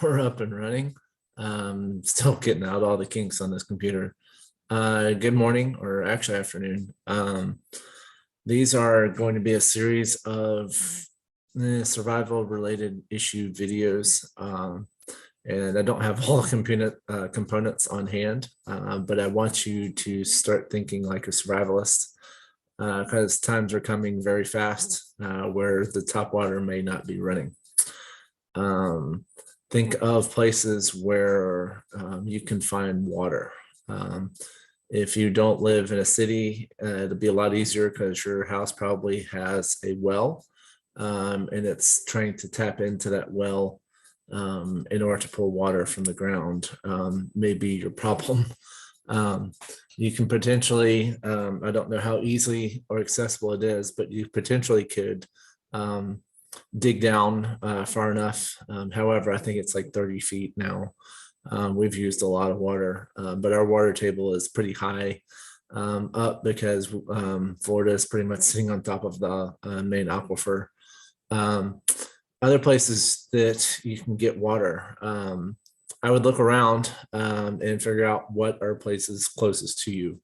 we're up and running. Still getting out all the kinks on this computer. Good morning, or actually afternoon. These are going to be a series of survival related issue videos. And I don't have all the components on hand, but I want you to start thinking like a survivalist, because times are coming very fast where the top water may not be running. Think of places where you can find water. If you don't live in a city, it'll be a lot easier because your house probably has a well, and it's trying to tap into that well in order to pull water from the ground. May be your problem. You can potentially, I don't know how easily or accessible it is, but you potentially could dig down far enough. However, I think it's like 30 feet now. We've used a lot of water, but our water table is pretty high up because Florida is pretty much sitting on top of the main aquifer. Other places that you can get water, I would look around and figure out what are places closest to you.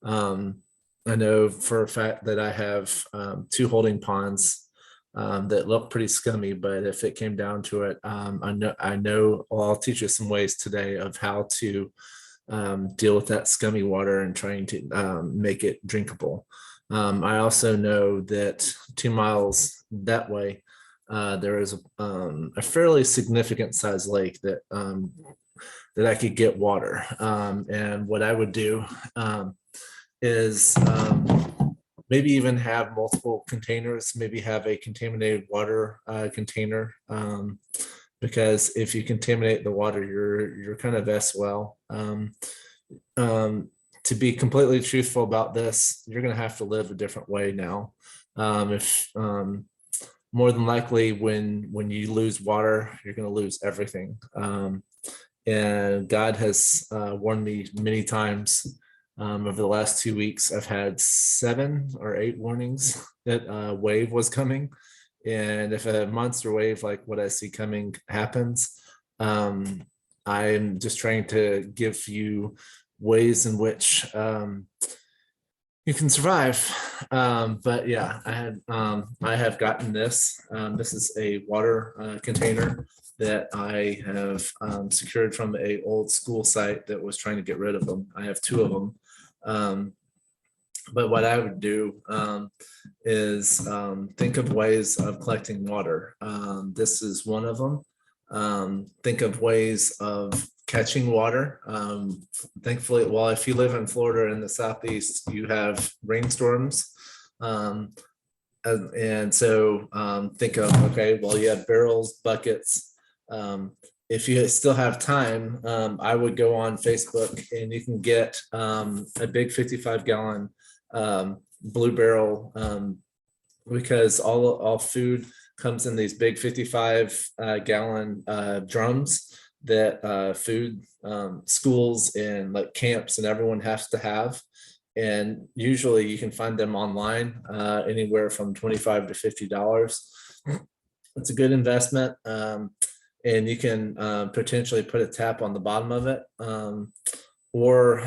I know for a fact that I have 2 holding ponds that look pretty scummy, but if it came down to it, I know well, I'll teach you some ways today of how to deal with that scummy water and trying to make it drinkable. I also know that 2 miles that way, there is a fairly significant size lake that I could get water. And what I would do is maybe even have multiple containers, maybe have a contaminated water container, because if you contaminate the water, you're kind of SOL. To be completely truthful about this, you're going to have to live a different way now. If more than likely, when you lose water, you're going to lose everything. And God has warned me many times. Over the last 2 weeks, I've had 7 or 8 warnings that a wave was coming. And if a monster wave like what I see coming happens, I'm just trying to give you ways in which you can survive. But yeah, I have gotten this. This is a water container that I have secured from a old school site that was trying to get rid of them. I have 2 of them. But what I would do is think of ways of collecting water. This is one of them. Think of ways of catching water. Thankfully, well, if you live in Florida in the Southeast, you have rainstorms. And so think of, okay, well, you have barrels, buckets. If you still have time, I would go on Facebook and you can get a big 55-gallon blue barrel, because all food comes in these big 55-gallon drums that food schools and like camps and everyone has to have. And usually you can find them online, anywhere from $25 to $50. It's a good investment. And you can potentially put a tap on the bottom of it, or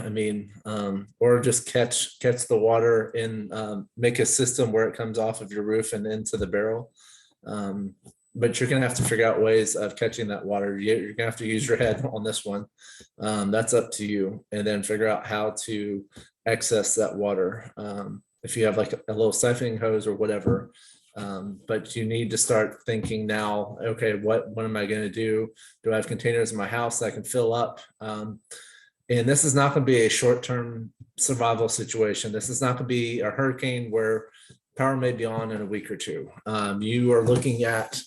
just catch the water and make a system where it comes off of your roof and into the barrel. But you're gonna have to figure out ways of catching that water. You're gonna have to use your head on this one. That's up to you, and then figure out how to access that water. If you have like a little siphoning hose or whatever. But you need to start thinking now, okay, what am I going to do? Do I have containers in my house that I can fill up? And this is not going to be a short-term survival situation. This is not going to be a hurricane where power may be on in a week or 2. You are looking at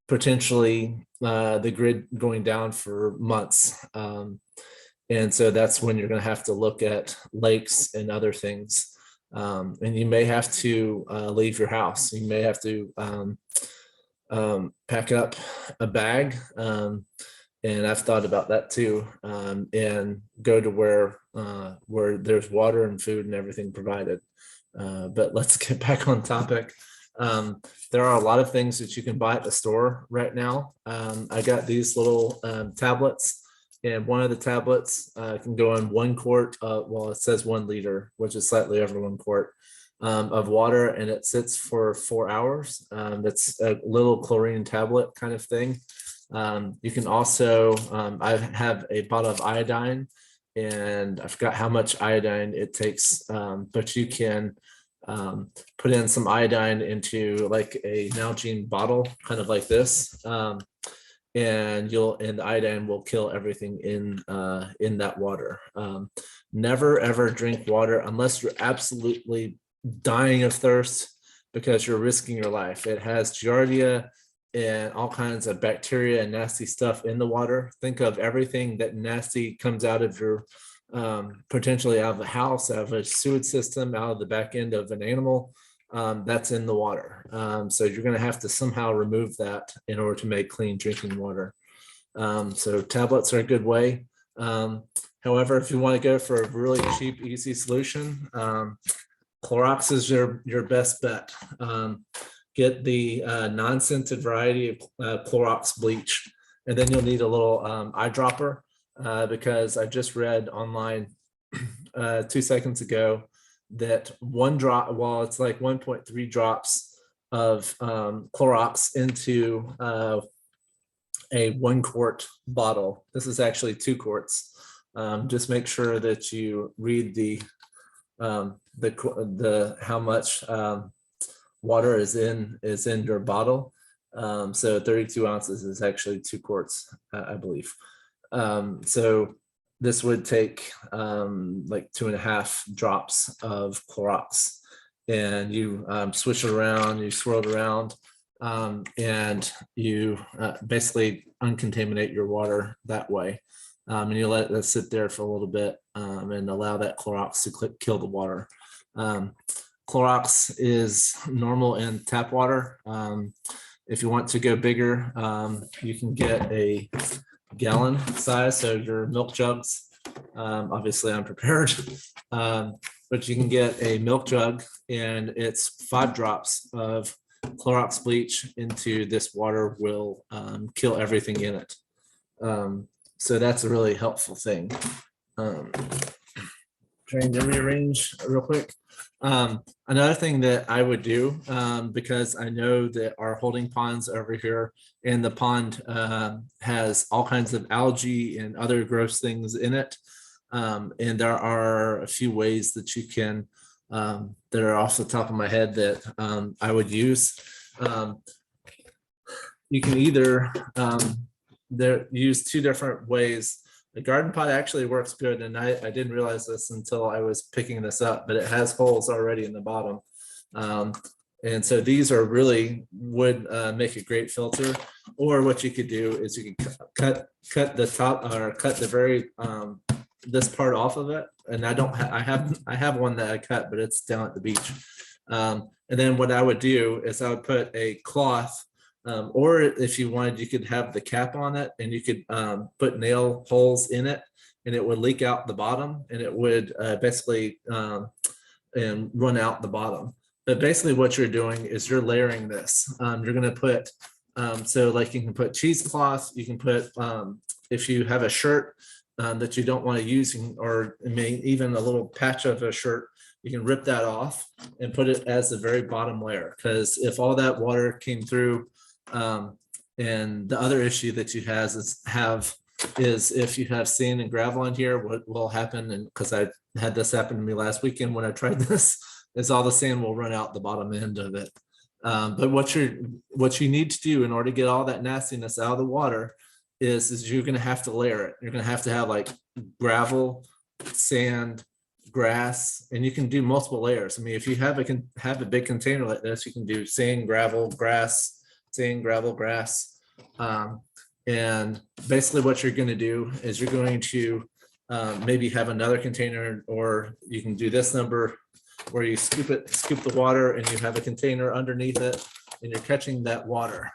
potentially the grid going down for months. And so that's when you're going to have to look at lakes and other things. And you may have to leave your house. You may have to pack up a bag, and I've thought about that too, and go to where there's water and food and everything provided. But let's get back on topic. There are a lot of things that you can buy at the store right now. I got these little tablets, and one of the tablets can go in 1 quart. Well, it says 1 liter, which is slightly over 1 quart of water, and it sits for 4 hours. It's a little chlorine tablet kind of thing. You can also, I have a bottle of iodine, and I forgot how much iodine it takes, but you can put in some iodine into like a Nalgene bottle, kind of like this, and the iodine will kill everything in that water. Never ever drink water unless you're absolutely dying of thirst, because you're risking your life. It has giardia and all kinds of bacteria and nasty stuff in the water. Think of everything that nasty comes out of your potentially out of the house, out of a sewage system, out of the back end of an animal, that's in the water. So you're going to have to somehow remove that in order to make clean drinking water. So tablets are a good way. However, if you want to go for a really cheap, easy solution, Clorox is your best bet. Get the non-scented variety of Clorox bleach, and then you'll need a little eyedropper, because I just read online 2 seconds ago that 1 drop, well, it's like 1.3 drops of Clorox into a 1 quart bottle. This is actually 2 quarts. Just make sure that you read the how much water is in your bottle. So 32 ounces is actually 2 quarts, I believe. So this would take like 2.5 drops of Clorox, and you switch it around, you swirl it around, and you basically uncontaminate your water that way. And you let it sit there for a little bit, and allow that Clorox to kill the water. Clorox is normal in tap water. If you want to go bigger, you can get a gallon size, so your milk jugs. Obviously I'm prepared, but you can get a milk jug, and it's 5 drops of Clorox bleach into this water will kill everything in it. So that's a really helpful thing. Trying to rearrange real quick. Another thing that I would do, because I know that our holding ponds over here, and the pond has all kinds of algae and other gross things in it. And there are a few ways that you can, that are off the top of my head that I would use. You can either use 2 different ways. The garden pot actually works good, and I didn't realize this until I was picking this up, but it has holes already in the bottom. And so these are really would make a great filter. Or what you could do is you could cut the top, or cut the very this part off of it. And I have one that I cut, but it's down at the beach. And then what I would do is I would put a cloth, or if you wanted, you could have the cap on it, and you could put nail holes in it, and it would leak out the bottom, and it would basically and run out the bottom. But basically what you're doing is you're layering this. You're going to put, so like you can put cheesecloth, you can put, if you have a shirt that you don't want to use, or even a little patch of a shirt, you can rip that off and put it as the very bottom layer. Because if all that water came through, and the other issue that you is if you have sand and gravel in here, what will happen, and because I had this happen to me last weekend when I tried this, is all the sand will run out the bottom end of it. But what you need to do in order to get all that nastiness out of the water is you're going to have to layer it. You're going to have like gravel, sand, grass, and you can do multiple layers. I mean, if you have a big container like this, you can do sand, gravel, grass, sand, gravel, grass. And basically what you're going to do is you're going to maybe have another container, or you can do this number where you scoop the water, and you have a container underneath it, and you're catching that water,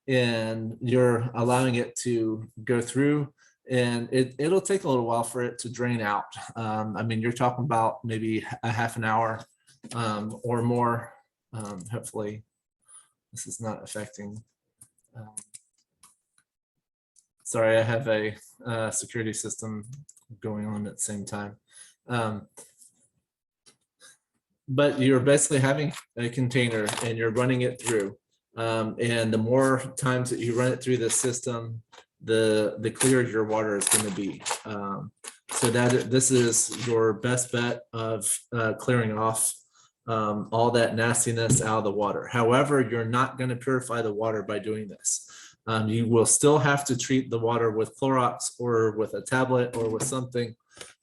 and you're allowing it to go through, and it'll take a little while for it to drain out. I mean, you're talking about maybe a half an hour or more Hopefully this is not affecting. Sorry, I have a security system going on at the same time. But you're basically having a container and you're running it through. And the more times that you run it through the system, the clearer your water is going to be. So that this is your best bet of clearing off all that nastiness out of the water. However, you're not going to purify the water by doing this. You will still have to treat the water with Clorox or with a tablet or with something.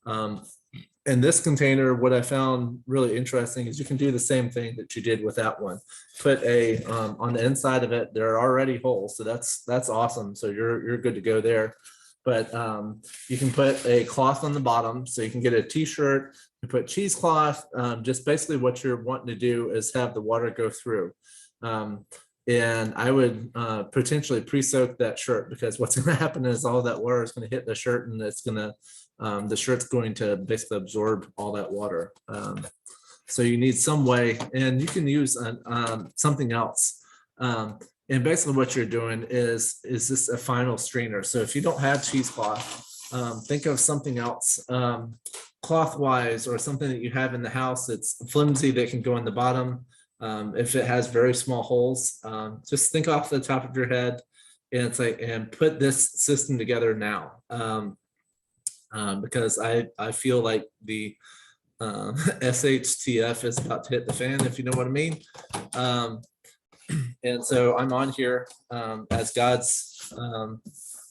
In this container, what I found really interesting is you can do the same thing that you did with that one. Put a on the inside of it, there are already holes, so that's awesome. So you're good to go there. But you can put a cloth on the bottom, so you can get a t-shirt, you put cheesecloth. Just basically what you're wanting to do is have the water go through. And I would potentially pre-soak that shirt, because what's going to happen is all that water is going to hit the shirt, and it's going to the shirt's going to basically absorb all that water. So you need some way, and you can use something else. And basically what you're doing is this a final strainer. So if you don't have cheesecloth, think of something else cloth-wise, or something that you have in the house that's flimsy that can go in the bottom. If it has very small holes, just think off the top of your head, and it's like, and put this system together now. Because I feel like the SHTF is about to hit the fan, if you know what I mean. And so I'm on here as God's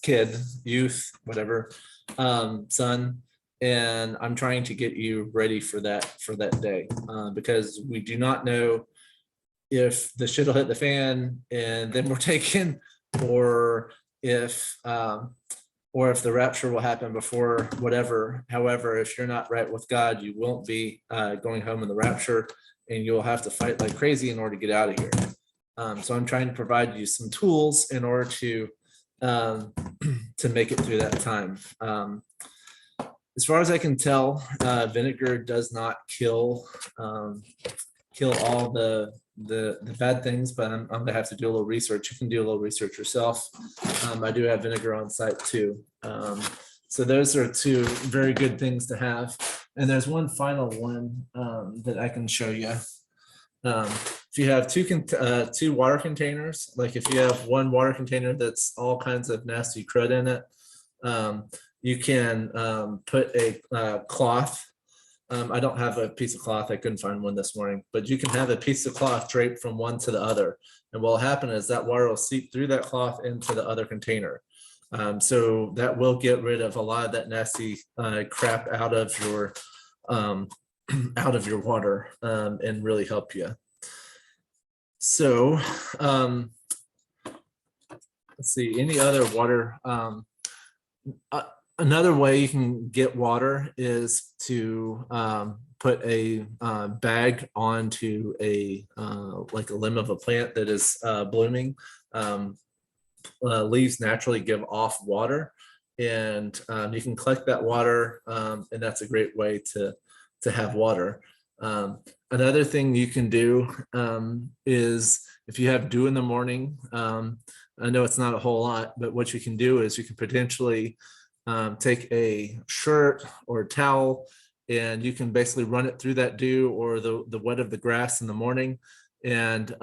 kid, youth, whatever, son, and I'm trying to get you ready for that day, because we do not know if the shit will hit the fan and then we're taken, or if the rapture will happen before whatever. However, if you're not right with God, you won't be going home in the rapture, and you'll have to fight like crazy in order to get out of here. So I'm trying to provide you some tools in order to make it through that time. As far as I can tell, vinegar does not kill all the bad things, but I'm gonna have to do a little research. You can do a little research yourself. I do have vinegar on site too. So those are two very good things to have. And there's one final one that I can show you. If you have two water containers, like if you have one water container that's all kinds of nasty crud in it, you can put a cloth. I don't have a piece of cloth. I couldn't find one this morning, but you can have a piece of cloth draped from one to the other. And what will happen is that water will seep through that cloth into the other container. So that will get rid of a lot of that nasty crap out of your water, and really help you. So let's see, any other water. Another way you can get water is to put a bag onto like a limb of a plant that is blooming. Leaves naturally give off water, and you can collect that water, and that's a great way to have water. Another thing you can do is, if you have dew in the morning, I know it's not a whole lot, but what you can do is you can potentially take a shirt or a towel, and you can basically run it through that dew or the wet of the grass in the morning, and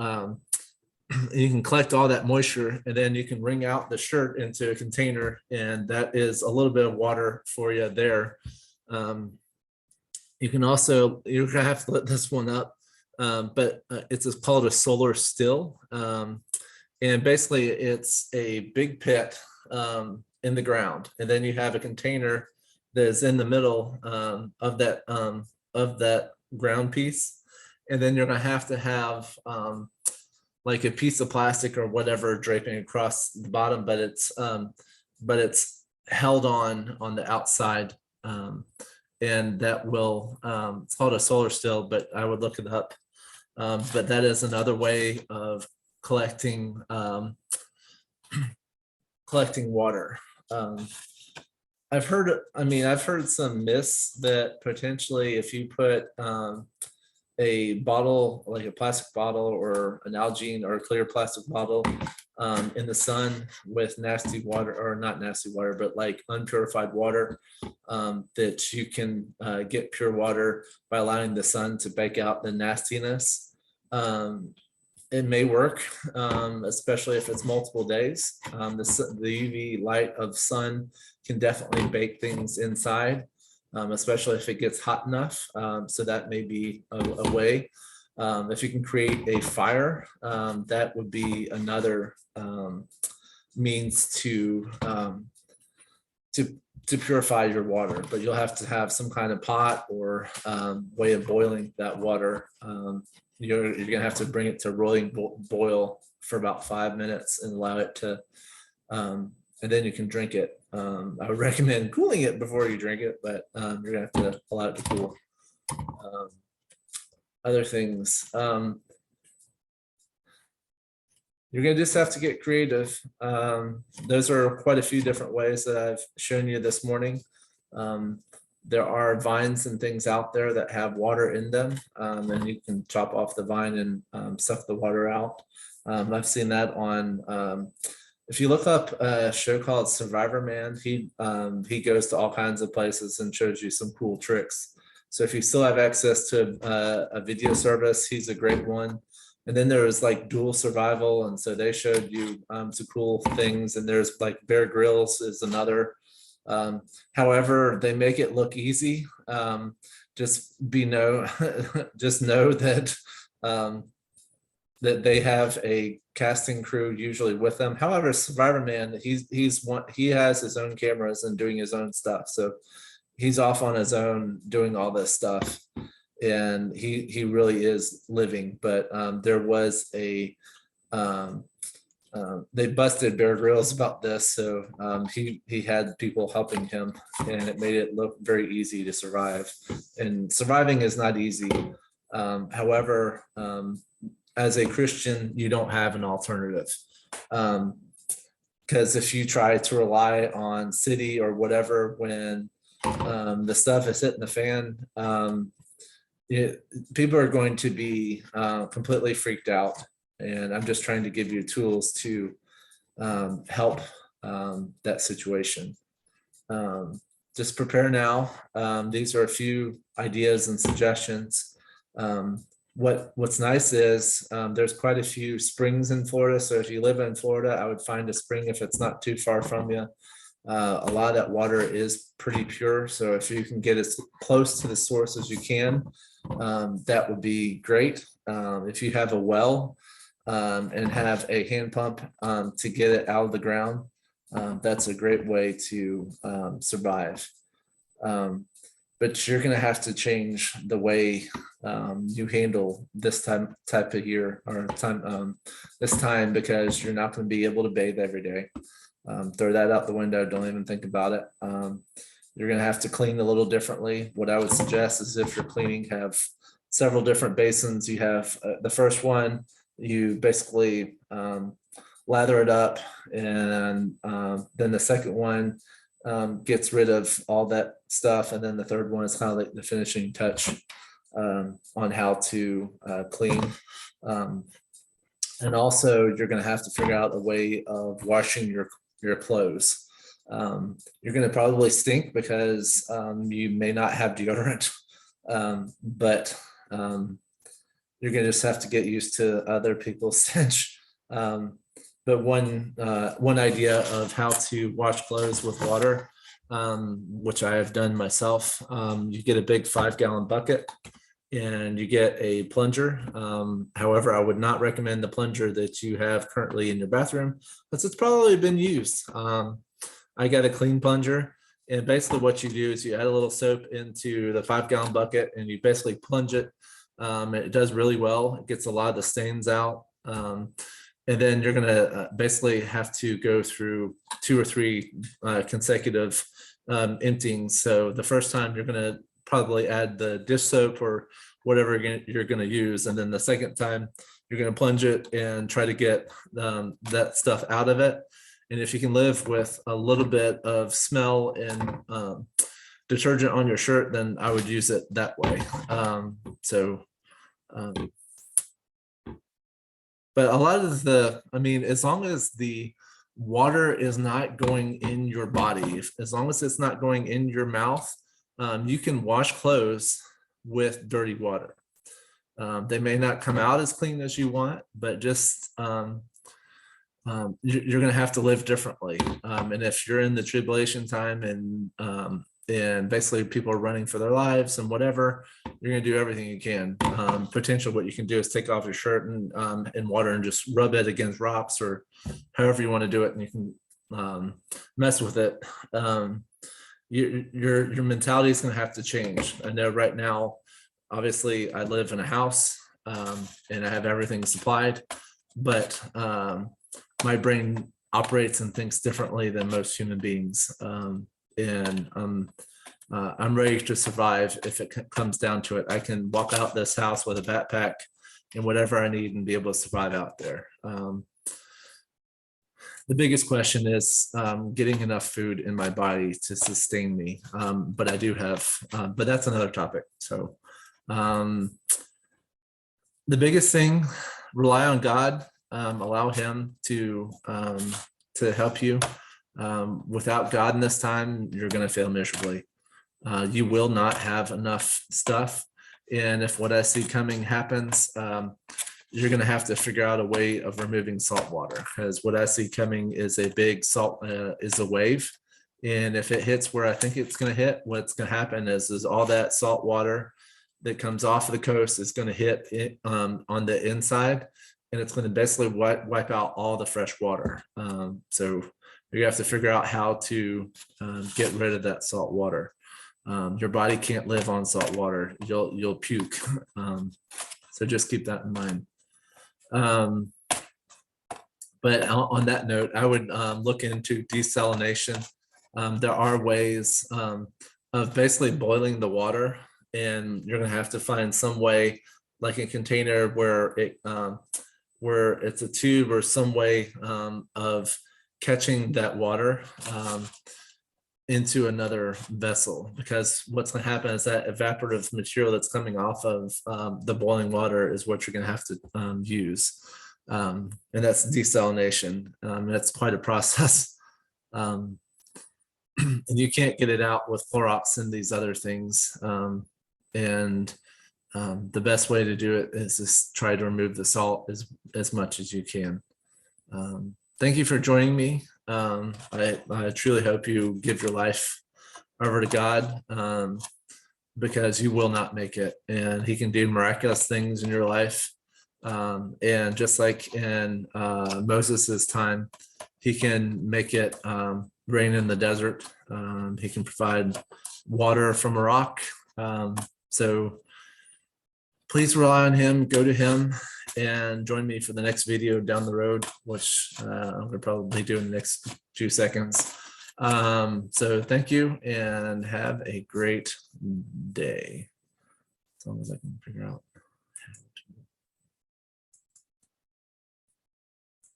you can collect all that moisture, and then you can wring out the shirt into a container, and that is a little bit of water for you there. You can also, you're gonna have to let this one up, but it's called a solar still, and basically it's a big pit in the ground, and then you have a container that is in the middle of that ground piece, and then you're gonna have to have like a piece of plastic or whatever draping across the bottom, but it's held on the outside, and that will it's called a solar still, but I would look it up. But that is another way of collecting water. I've heard some myths that potentially if you put a bottle, like a plastic bottle or an Algene or a clear plastic bottle in the sun with nasty water, or not nasty water, but like unpurified water, that you can get pure water by allowing the sun to bake out the nastiness. It may work, especially if it's multiple days. The UV light of sun can definitely bake things inside, especially if it gets hot enough. So that may be a way. If you can create a fire, that would be another means to purify your water, but you'll have to have some kind of pot or way of boiling that water. You're gonna have to bring it to rolling boil for about 5 minutes and allow it to, and then you can drink it. I would recommend cooling it before you drink it, but you're gonna have to allow it to cool. Other things, you're gonna just have to get creative. Those are quite a few different ways that I've shown you this morning. There are vines and things out there that have water in them, and you can chop off the vine and suck the water out. I've seen that on, if you look up a show called Survivor Man, he goes to all kinds of places and shows you some cool tricks. So if you still have access to a video service, he's a great one. And then there was like dual survival, and so they showed you some cool things. And there's like Bear Grylls is another. However, they make it look easy. Just know that that they have a casting crew usually with them. However, Survivor Man, he has his own cameras and doing his own stuff, so he's off on his own doing all this stuff, and he really is living. But there was a they busted Bear Grylls about this, so he had people helping him, and it made it look very easy to survive. And surviving is not easy. However, as a Christian, you don't have an alternative, because if you try to rely on city or whatever when the stuff is hitting the fan, people are going to be completely freaked out. And I'm just trying to give you tools to help that situation. Just prepare now. These are a few ideas and suggestions. What's nice is there's quite a few springs in Florida. So if you live in Florida, I would find a spring if it's not too far from you. A lot of that water is pretty pure. So if you can get as close to the source as you can, that would be great. If you have a well, and have a hand pump to get it out of the ground, that's a great way to survive. But you're going to have to change the way you handle this type of year or this time, because you're not going to be able to bathe every day. Throw that out the window. Don't even think about it. You're going to have to clean a little differently. What I would suggest is, if you're cleaning, have several different basins. You have the first one, you basically lather it up, and then the second one gets rid of all that stuff, and then the third one is kind of like the finishing touch on how to clean. And also, you're going to have to figure out a way of washing your clothes. You're going to probably stink because you may not have deodorant, but you're going to just have to get used to other people's stench. But one idea of how to wash clothes with water, which I have done myself, you get a big 5-gallon bucket and you get a plunger. However, I would not recommend the plunger that you have currently in your bathroom, because it's probably been used. I got a clean plunger, and basically what you do is you add a little soap into the 5-gallon bucket and you basically plunge it. It does really well. It gets a lot of the stains out. And then you're going to basically have to go through 2 or 3 consecutive emptyings. So the first time you're going to probably add the dish soap or whatever you're going to use. And then the second time you're going to plunge it and try to get that stuff out of it. And if you can live with a little bit of smell and detergent on your shirt, then I would use it that way. So Um, but a lot of as long as the water is not going in your body, as long as it's not going in your mouth, you can wash clothes with dirty water. They may not come out as clean as you want, but just you're going to have to live differently. And if you're in the tribulation time and basically people are running for their lives and whatever, you're going to do everything you can. Potential what you can do is take off your shirt and in water and just rub it against rocks or however you want to do it, and you can mess with it. Your mentality is going to have to change. I know right now, obviously, I live in a house and I have everything supplied, but my brain operates and thinks differently than most human beings. And I'm ready to survive if it comes down to it. I can walk out this house with a backpack and whatever I need and be able to survive out there. The biggest question is getting enough food in my body to sustain me. But I do have, but that's another topic. So the biggest thing, rely on God, allow him to help you. Without God in this time, you're going to fail miserably. You will not have enough stuff. And if what I see coming happens, you're going to have to figure out a way of removing salt water, because what I see coming is a big is a wave. And if it hits where I think it's going to hit, what's going to happen is all that salt water that comes off of the coast is going to hit it, on the inside, and it's going to basically wipe out all the fresh water. So you have to figure out how to get rid of that salt water. Your body can't live on salt water. You'll puke. So just keep that in mind. But on that note, I would look into desalination. There are ways of basically boiling the water, and you're going to have to find some way, like a container where it's a tube or some way of catching that water into another vessel, because what's going to happen is that evaporative material that's coming off of the boiling water is what you're going to have to use, and that's desalination. That's quite a process, and you can't get it out with Clorox and these other things. And the best way to do it is just try to remove the salt as much as you can. Thank you for joining me. I truly hope you give your life over to God, because you will not make it, and he can do miraculous things in your life. And just like in Moses's time, he can make it rain in the desert. He can provide water from a rock. So please rely on him, go to him, and join me for the next video down the road, which I'm going to probably do in the next few seconds. So thank you and have a great day. As long as I can figure out.